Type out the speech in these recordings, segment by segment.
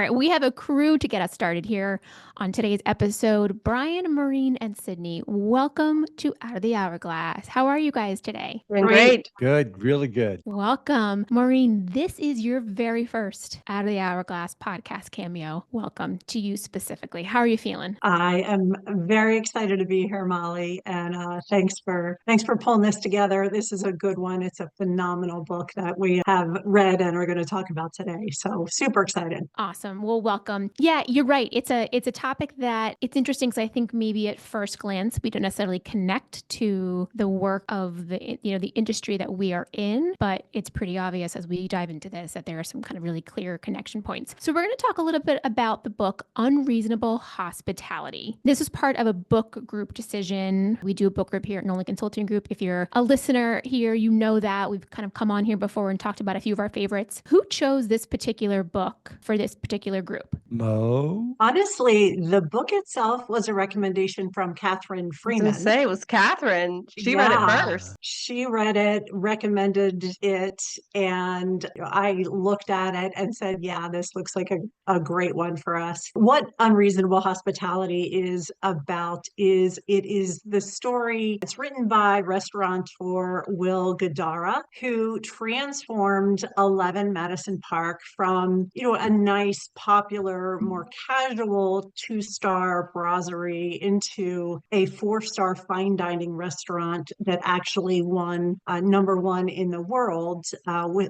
All right, we have a crew to get us started here on today's episode. Brian, Maureen, and Sydney, welcome to Out of the Hourglass. How are you guys today? Doing great. Good, really good. Welcome. Maureen, this is your very first Out of the Hourglass podcast cameo. Welcome to you specifically. How are you feeling? I am very excited to be here, Molly, and thanks for pulling this together. This is a good one. It's a phenomenal book that we have read and are going to talk about today. So super excited. Awesome. Well, welcome. Yeah, you're right. It's a topic that it's interesting because I think maybe at first glance we don't necessarily connect to the work of the industry that we are in, but it's pretty obvious as we dive into this that there are some kind of really clear connection points. So we're going to talk a little bit about the book Unreasonable Hospitality. This is part of a book group decision. We do a book group here at Nolan Consulting Group. If you're a listener here, you know that we've kind of come on here before and talked about a few of our favorites. Who chose this particular book for this particular group? Mo? Honestly, the book itself was a recommendation from Catherine Freeman. I was going to say, it was Catherine. She read it first. She read it, recommended it, and I looked at it and said, yeah, this looks like a great one for us. What Unreasonable Hospitality is about is it is the story. It's written by restaurateur Will Guidara, who transformed 11 Madison Park from, a nice, popular, more casual 2-star brasserie into a 4-star fine dining restaurant that actually won #1 in the world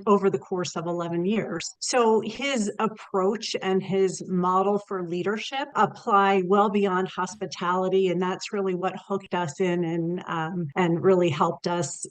over the course of 11 years. So his approach and his model for leadership apply well beyond hospitality, and that's really what hooked us in and really helped us,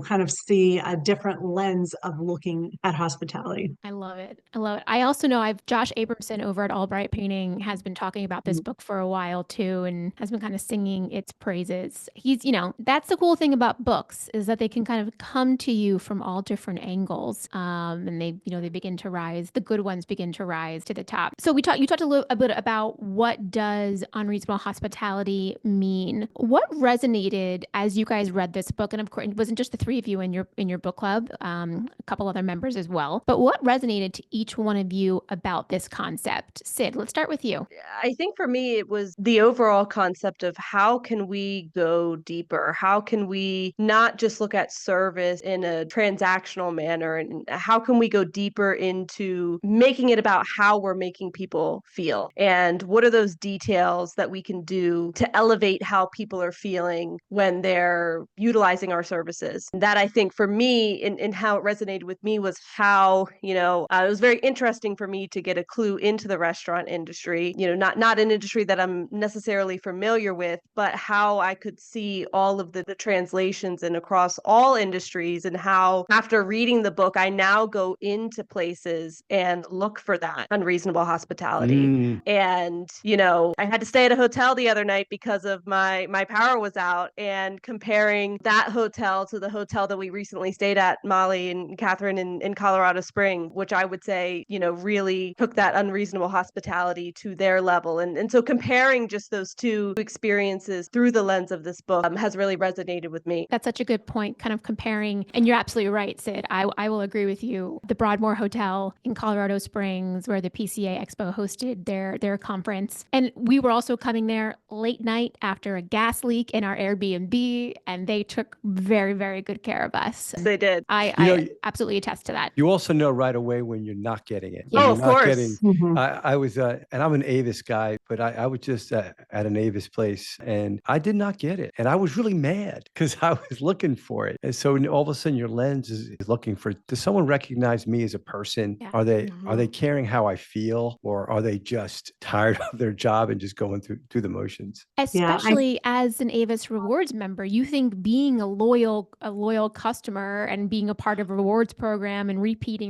kind of see a different lens of looking at hospitality. I love it. I also know Josh Abramson over at Albright Painting has been talking about this book for a while too, and has been kind of singing its praises. He's, that's the cool thing about books is that they can kind of come to you from all different angles, and they begin to rise. The good ones begin to rise to the top. So you talked a bit about what does Unreasonable Hospitality mean. What resonated as you guys read this book, and of course it wasn't just the three of you in your book club, a couple other members as well. But what resonated to each one of you about this concept? Sid, let's start with you. I think for me, it was the overall concept of how can we go deeper? How can we not just look at service in a transactional manner? And how can we go deeper into making it about how we're making people feel? And what are those details that we can do to elevate how people are feeling when they're utilizing our services? And that I think for me, in how it resonated with me was how, it was very interesting for me to get a clue into the restaurant industry, not an industry that I'm necessarily familiar with, but how I could see all of the translations and across all industries, and how after reading the book, I now go into places and look for that unreasonable hospitality. And, I had to stay at a hotel the other night because of my power was out, and comparing that hotel to the hotel that we recently stayed at, Molly and Catherine in Colorado Springs, which I would say, really took that unreasonable hospitality to their level. And so comparing just those two experiences through the lens of this book has really resonated with me. That's such a good point, kind of comparing. And you're absolutely right, Sid. I will agree with you. The Broadmoor Hotel in Colorado Springs, where the PCA Expo hosted their conference. And we were also coming there late night after a gas leak in our Airbnb, and they took very, very good care of us. They did. I absolutely attest to that. You also know right away when you're not getting it. Oh, of course. I was, and I'm an Avis guy, but I was just at an Avis place and I did not get it. And I was really mad because I was looking for it. And so all of a sudden your lens is looking for, does someone recognize me as a person? Yeah. Are they caring how I feel, or are they just tired of their job and just going through the motions? Especially as an Avis Rewards member, you think being a loyal customer and being a part of a rewards program and repeating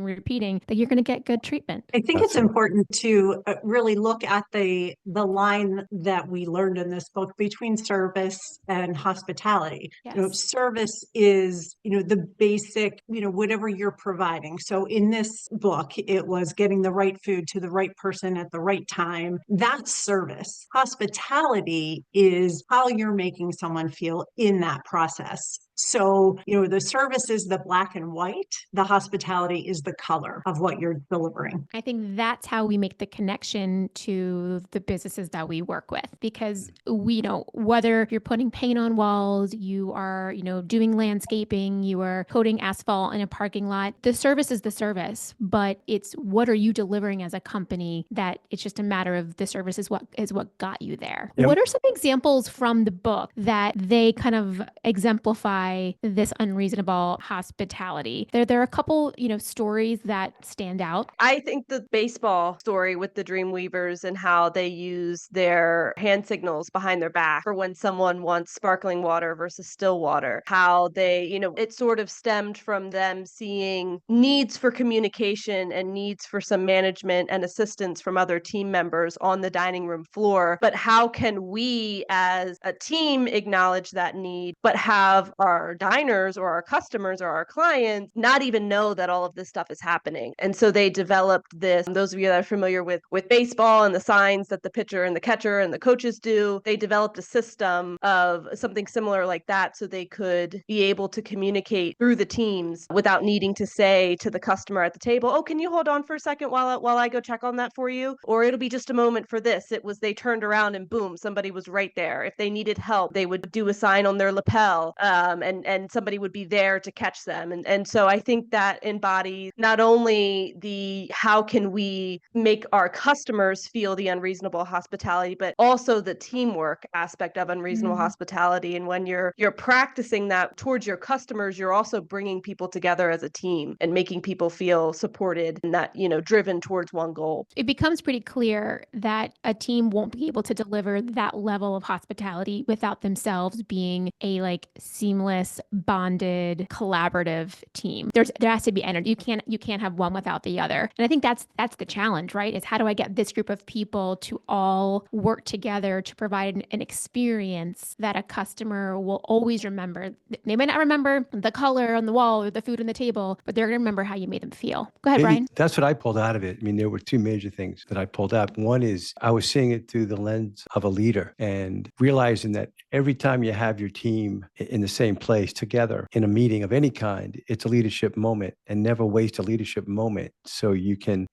that you're going to get good treatment. I think it's important to really look at the line that we learned in this book between service and hospitality. Yes. Service is, the basic, whatever you're providing. So in this book, it was getting the right food to the right person at the right time. That's service. Hospitality is how you're making someone feel in that process. So, the service is the black and white, the hospitality is the color of what you're delivering. I think that's how we make the connection to the businesses that we work with, because we know whether you're putting paint on walls, you are, doing landscaping, you are coating asphalt in a parking lot. The service is the service, but it's what are you delivering as a company that it's just a matter of the service is what got you there. Yep. What are some examples from the book that they kind of exemplify this unreasonable hospitality? There are a couple, stories that stand out. I think the baseball story with the Dreamweavers and how they use their hand signals behind their back for when someone wants sparkling water versus still water, how they, it sort of stemmed from them seeing needs for communication and needs for some management and assistance from other team members on the dining room floor. But how can we as a team acknowledge that need, but have our diners or our customers or our clients not even know that all of this stuff is happening? And so they developed this. Those of you that are familiar with baseball and the signs that the pitcher and the catcher and the coaches do, they developed a system of something similar like that so they could be able to communicate through the teams without needing to say to the customer at the table, "Oh, can you hold on for a second while I go check on that for you?" Or it'll be just a moment for this. It was they turned around and boom, somebody was right there. If they needed help, they would do a sign on their lapel, and somebody would be there to catch them. And so I think that embodies not only the how can we make our customers feel the unreasonable hospitality, but also the teamwork aspect of unreasonable hospitality. And when you're practicing that towards your customers, you're also bringing people together as a team and making people feel supported and that, driven towards one goal. It becomes pretty clear that a team won't be able to deliver that level of hospitality without themselves being a seamless, bonded, collaborative team. There has to be energy. You can't have one without the other. And I think that's the challenge, right? Is how do I get this group of people to all work together to provide an experience that a customer will always remember. They may not remember the color on the wall or the food on the table, but they're going to remember how you made them feel. Go ahead, Brian. That's what I pulled out of it. I mean, there were two major things that I pulled out. One is I was seeing it through the lens of a leader and realizing that every time you have your team in the same place together in a meeting of any kind, it's a leadership moment, and never waste a leadership moment. So you can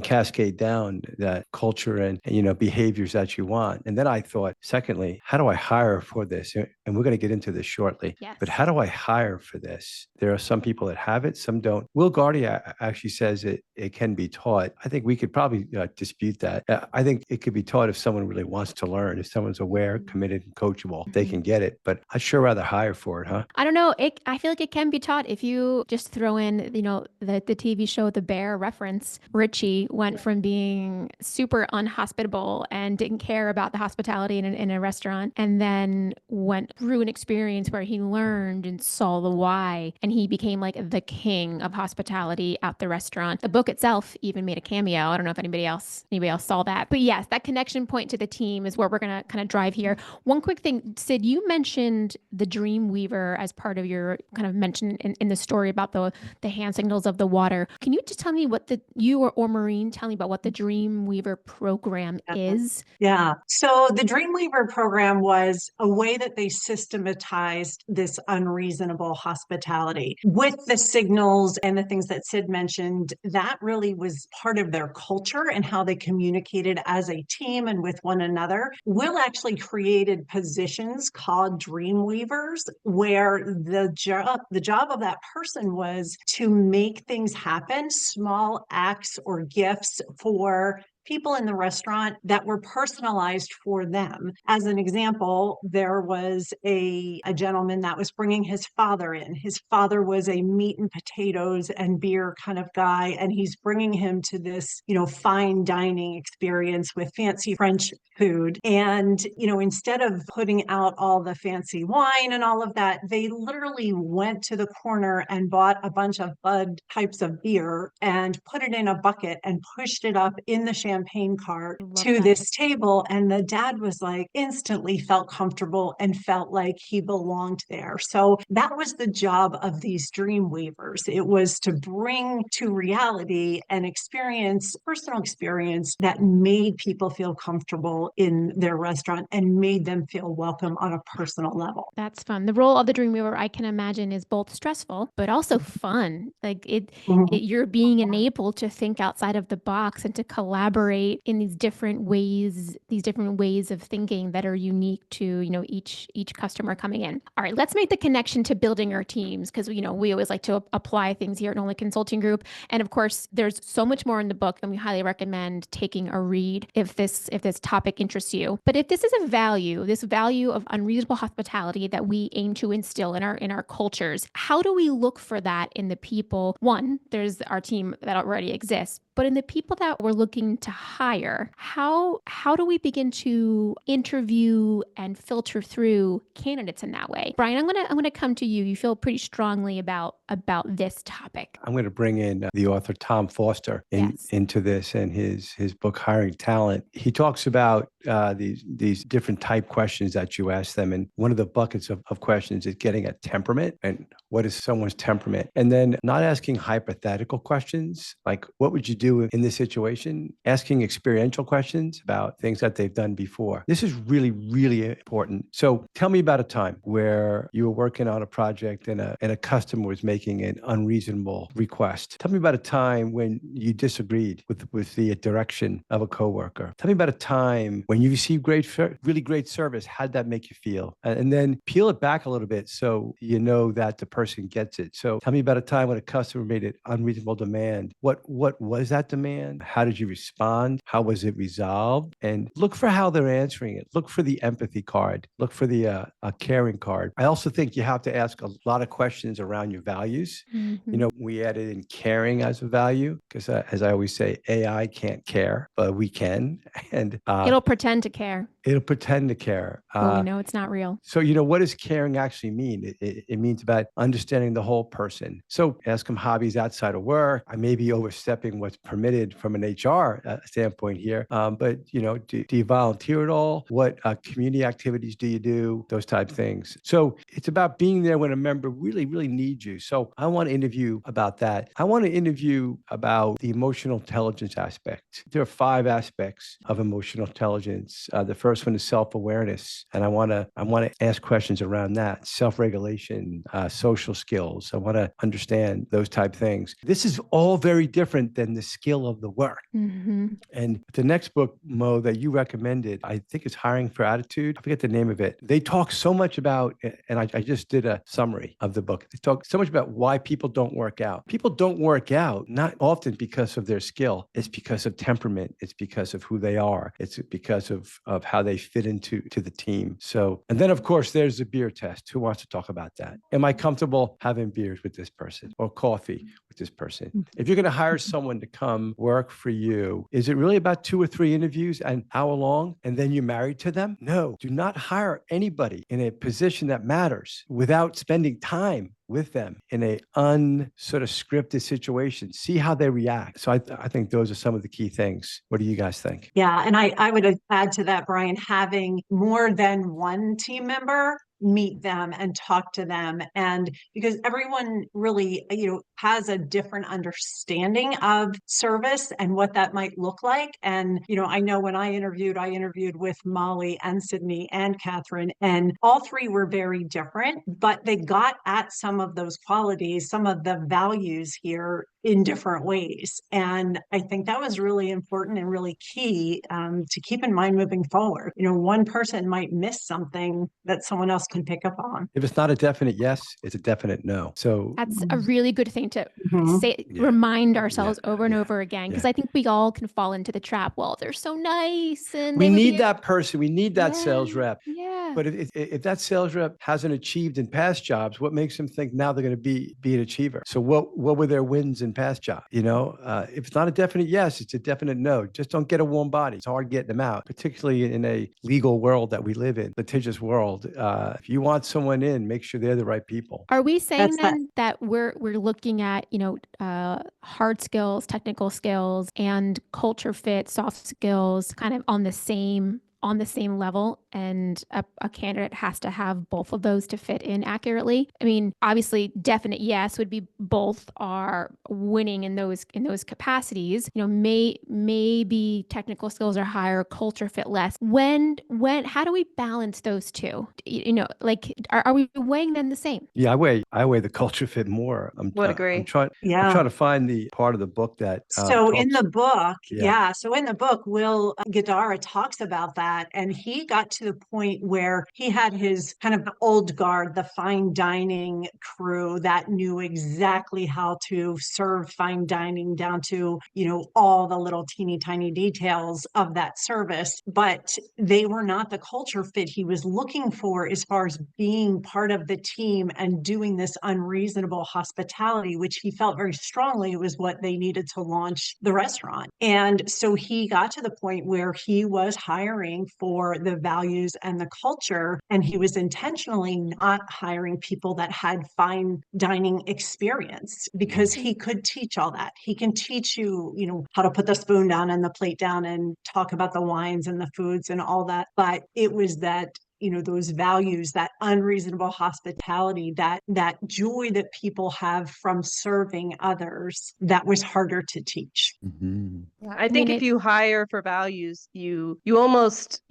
cascade down that culture and behaviors that you want. And then I thought, secondly, how do I hire for this? And we're going to get into this shortly. Yes. But how do I hire for this? There are some people that have it, some don't. Will Guidara actually says it can be taught. I think we could probably dispute that. I think it could be taught if someone really wants to learn, if someone's aware, committed, and coachable, they can get it. But I'd sure rather hire for it, huh? I don't know. I feel like it can be taught if you just throw in, the TV show The Bear reference. Richie went from being super unhospitable and didn't care about the hospitality in a restaurant, and then went through an experience where he learned and saw the why, and he became like the king of hospitality at the restaurant. The book itself even made a cameo. I don't know if anybody else saw that, but yes, that connection point to the team is where we're going to kind of drive here. One quick thing, Sid, you mentioned the Dreamweaver as part of your kind of mention in the story about the hand signals of the water. Can you just tell me what you or Maureen tell me about what the Dreamweaver program is? Yeah. So the Dreamweaver program was a way that they systematized this unreasonable hospitality with the signals and the things that Sid mentioned. That really was part of their culture and how they communicated as a team and with one another. Will actually created positions called Dreamweavers, where the job of that person was to make things happen, small acts or gifts for people in the restaurant that were personalized for them. As an example, there was a gentleman that was bringing his father in. His father was a meat and potatoes and beer kind of guy, and he's bringing him to this, fine dining experience with fancy French food. And, instead of putting out all the fancy wine and all of that, they literally went to the corner and bought a bunch of Bud types of beer and put it in a bucket and pushed it up in the champagne champagne cart I love to that. this table. And the dad was like instantly felt comfortable and felt like he belonged there. So that was the job of these dream weavers. It was to bring to reality an experience, personal experience that made people feel comfortable in their restaurant and made them feel welcome on a personal level. That's fun. The role of the Dreamweaver, I can imagine, is both stressful but also fun. Like you're being enabled to think outside of the box and to collaborate in these different ways of thinking that are unique to each customer coming in. All right, let's make the connection to building our teams, because we always like to apply things here at Nolan Consulting Group. And of course, there's so much more in the book, and we highly recommend taking a read if this topic interests you. But if this is this value of unreasonable hospitality that we aim to instill in our cultures, how do we look for that in the people? One, there's our team that already exists, but in the people that we're looking to hire, how do we begin to interview and filter through candidates in that way? Brian, I'm gonna come to you. You feel pretty strongly about this topic. I'm going to bring in the author Tom Foster into this and his book Hiring Talent. He talks about these different type questions that you ask them, and one of the buckets of questions is getting a temperament and what is someone's temperament, and then not asking hypothetical questions like what would you do in this situation, asking experiential questions about things that they've done before. This is really, really important. So tell me about a time where you were working on a project and a customer was making an unreasonable request. Tell me about a time when you disagreed with the direction of a coworker. Tell me about a time when you received really great service. How did that make you feel? And then peel it back a little bit so you know that the person gets it. So tell me about a time when a customer made an unreasonable demand. What was that demand? How did you respond? How was it resolved? And look for how they're answering it. Look for the empathy card. Look for the caring card. I also think you have to ask a lot of questions around your values. Mm-hmm. We added in caring as a value because, as I always say, AI can't care, but we can. And It'll pretend to care. It'll pretend to care. But we know it's not real. So, what does caring actually mean? It means about understanding the whole person. So ask them hobbies outside of work. I may be overstepping what's permitted from an HR standpoint here. But, do you volunteer at all? What community activities do you do? Those type of things. So it's about being there when a member really, really needs you. So I want to interview about that. I want to interview about the emotional intelligence aspect. There are 5 aspects of emotional intelligence. The first one is self-awareness. And I want to ask questions around that. Self-regulation, social skills. I want to understand those type of things. This is all very different than the skill of the work. Mm-hmm. And the next book, Mo, that you recommended, I think it's Hiring for Attitude. I forget the name of it. They talk so much about, and I just did a summary of the book. They talk so much about why people don't work out. People don't work out, not often because of their skill. It's because of temperament. It's because of who they are. It's because of how they fit into the team. So, and then of course, there's the beer test. Who wants to talk about that? Am I comfortable having beers with this person or coffee with this person? If you're going to hire someone to come work for you, is it really about 2 or 3 interviews and how long and then you're married to them? No, do not hire anybody in a position that matters without spending time with them in a sort of scripted situation. See how they react. So I think those are some of the key things. What do you guys think? Yeah, and I would add to that, Brian, having more than one team member meet them and talk to them. And because everyone really, has a different understanding of service and what that might look like. And, I know when I interviewed with Molly and Sydney and Catherine, and all 3 were very different, but they got at some of those qualities, some of the values here in different ways. And I think that was really important and really key to keep in mind moving forward. One person might miss something that someone else can pick up on. If it's not a definite yes, it's a definite no. So that's a really good thing to say, Yeah. remind ourselves over and Yeah. over again, because Yeah. I think we all can fall into the trap. Well, they're so nice, and we they would need be that person. We need that sales rep. Yeah. But if that sales rep hasn't achieved in past jobs, what makes them think now they're going to be an achiever? So what were their wins in and pass job. If it's not a definite yes, it's a definite no. Just don't get a warm body. It's hard getting them out, particularly in a legal world that we live in, litigious world. If you want someone in, make sure they're the right people. Are we saying That's then that we're looking at, hard skills, technical skills, and culture fit, soft skills kind of on the same level, and a candidate has to have both of those to fit in accurately? I mean, obviously, definite yes would be both are winning in those capacities. Maybe technical skills are higher, culture fit less. When how do we balance those two? Are we weighing them the same? Yeah, I weigh the culture fit more. Would agree. I'm trying to find the part of the book that So in the book, Yeah. so in the book, Will Guidara talks about that. And he got to the point where he had his kind of old guard, the fine dining crew that knew exactly how to serve fine dining down to, all the little teeny tiny details of that service. But they were not the culture fit he was looking for as far as being part of the team and doing this unreasonable hospitality, which he felt very strongly was what they needed to launch the restaurant. And so he got to the point where he was hiring for the values and the culture, and he was intentionally not hiring people that had fine dining experience, because he could teach all that. He can teach you, how to put the spoon down and the plate down and talk about the wines and the foods and all that. But it was that, those values, that unreasonable hospitality, that joy that people have from serving others, that was harder to teach. Mm-hmm. I think if you hire for values, you almost,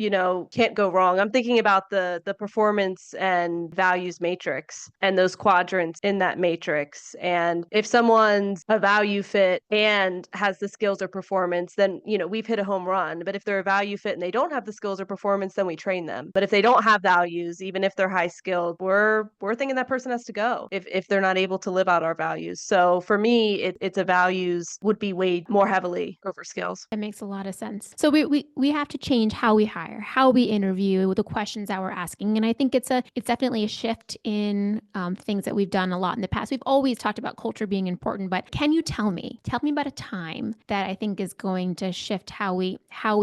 can't go wrong. I'm thinking about the performance and values matrix and those quadrants in that matrix. And if someone's a value fit and has the skills or performance, then, we've hit a home run. But if they're a value fit and they don't have the skills or performance, then we train them. But if they don't have values, even if they're high skilled, we're thinking that person has to go if they're not able to live out our values. So for me, it's a values would be weighed more heavily over skills. That makes a lot of sense. So we have to change how we hire, how we interview, the questions that we're asking. And I think it's definitely a shift in things that we've done a lot in the past. We've always talked about culture being important, but can you tell me about a time that I think is going to shift how we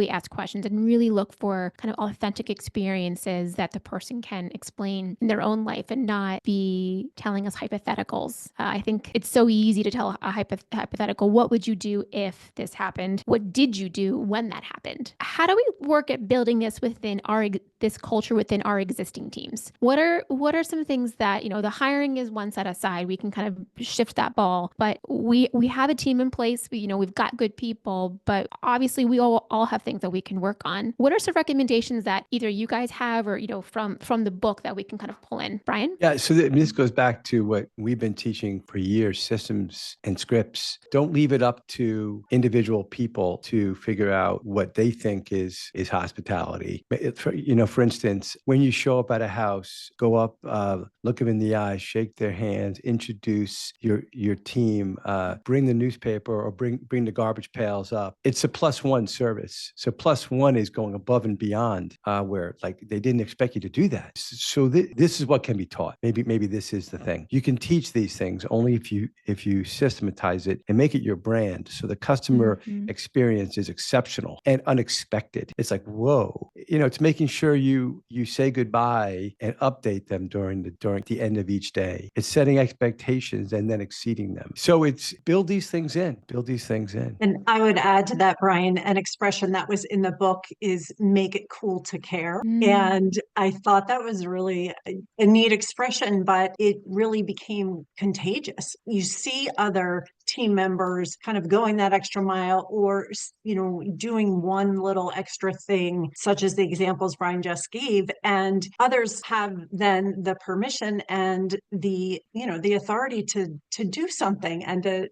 ask questions and really look for kind of authentic experiences that the person can explain in their own life and not be telling us hypotheticals. I think it's so easy to tell a hypothetical. What would you do if this happened? What did you do when that happened? How do we work at building this within this culture within our existing teams? What are some things that, the hiring is one set aside, we can kind of shift that ball, but we have a team in place. We've got good people, but obviously we all have things that we can work on. What are some recommendations that either you guys have or, from the book that we can kind of pull in? Brian? Yeah, so this goes back to what we've been teaching for years, systems and scripts. Don't leave it up to individual people to figure out what they think is hospitality. For instance, when you show up at a house, go up, look them in the eyes, shake their hands, introduce your team, bring the newspaper or bring the garbage pails up. It's a +1 service. So +1 is going above and beyond where like they didn't expect you to do that. So this is what can be taught. Maybe this is the thing. You can teach these things only if you systematize it and make it your brand. So the customer experience is exceptional and unexpected. It's like, whoa, it's making sure you say goodbye and update them during the end of each day. It's setting expectations and then exceeding them. So it's build these things in. And I would add to that, Brian, an expression that was in the book is make it cool to care. And I thought that was really a neat expression, but it really became contagious. You see other team members kind of going that extra mile or, doing one little extra thing, such as the examples Brian just gave, and others have then the permission and the authority to do something and to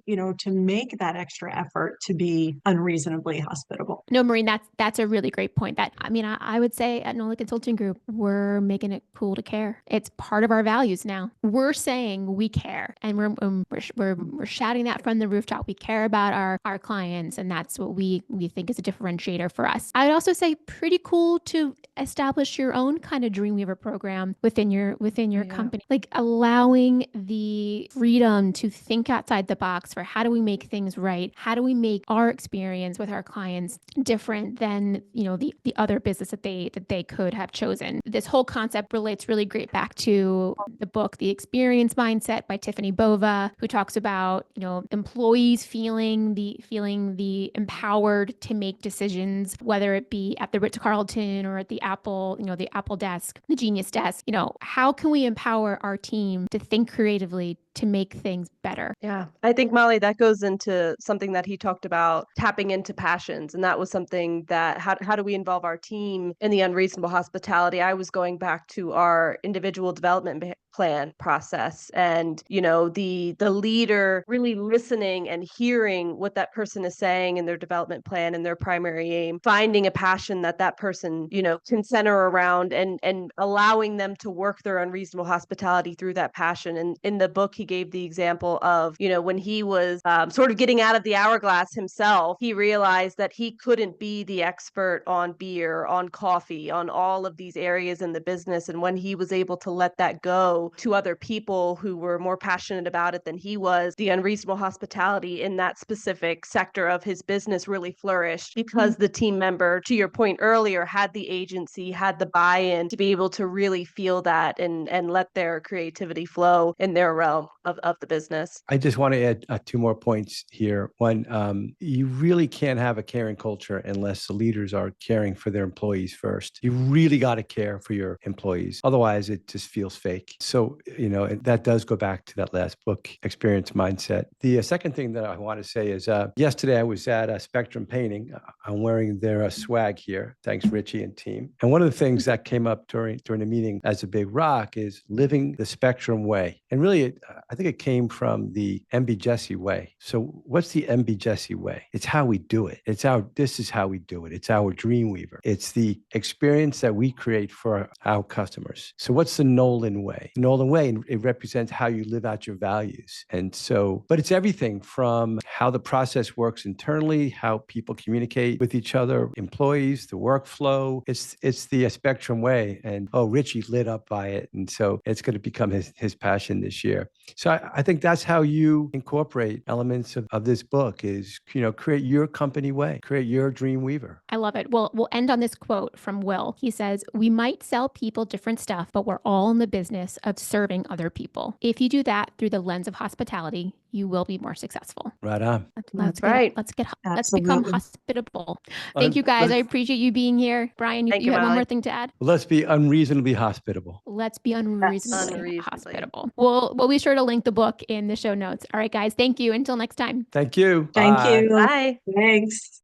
make that extra effort to be unreasonably hospitable. No, Maureen, that's a really great point. I would say at Nolan Consulting Group, we're making it cool to care. It's part of our values now. We're saying we care, and we're shouting that from the rooftop. We care about our clients, and that's what we think is a differentiator for us. I'd also say pretty cool to establish your own kind of Dreamweaver program within your company, like allowing the freedom to think outside the box for how do we make things right? How do we make our experience with our clients different than, the other business that they could have chosen? This whole concept relates really great back to the book, The Experience Mindset by Tiffany Bova, who talks about, employees feeling the empowered to make decisions, whether it be at the Ritz-Carlton or at the Apple, the Apple desk, the Genius desk. How can we empower our team to think creatively, to make things better? Yeah, I think, Molly, that goes into something that he talked about, tapping into passions. And that was something that, how do we involve our team in the Unreasonable Hospitality? I was going back to our individual development plan process, and the leader really listening and hearing what that person is saying in their development plan and their primary aim, finding a passion that person can center around, and allowing them to work their Unreasonable Hospitality through that passion. And in the book, he gave the example of when he was sort of getting out of the hourglass himself, he realized that he couldn't be the expert on beer, on coffee, on all of these areas in the business. And when he was able to let that go to other people who were more passionate about it than he was, the Unreasonable Hospitality in that specific sector of his business really flourished, because the team member, to your point earlier, had the agency, had the buy-in to be able to really feel that and let their creativity flow in their realm of the business. I just want to add two more points here. One, you really can't have a caring culture unless the leaders are caring for their employees first. You really got to care for your employees. Otherwise, it just feels fake. So, that does go back to that last book, Experience Mindset. The second thing that I want to say is yesterday I was at Spectrum Painting. I'm wearing their swag here. Thanks, Richie and team. And one of the things that came up during the meeting as a big rock is living the Spectrum way. And really, I think it came from the MB Jesse way. So what's the MB Jesse way? It's how we do it. This is how we do it. It's our Dreamweaver. It's the experience that we create for our customers. So what's the Nolan way? The Nolan way, it represents how you live out your values. And so, but it's everything from how the process works internally, how people communicate with each other, employees, the workflow. It's the Spectrum way. And Richie lit up by it. And so it's going to become his passion this year. So I think that's how you incorporate elements of this book is, create your company way, create your Dreamweaver. I love it. Well, we'll end on this quote from Will. He says, "We might sell people different stuff, but we're all in the business of serving other people. If you do that through the lens of hospitality, you will be more successful." Right on. Let's become Absolutely. hospitable. Thank you, guys. I appreciate you being here. Brian, you had one more thing to add? Let's be unreasonably hospitable. Let's be unreasonably hospitable. We'll be sure to link the book in the show notes. All right, guys. Thank you. Until next time. Thank you. Thank Bye. you. Bye. Thanks.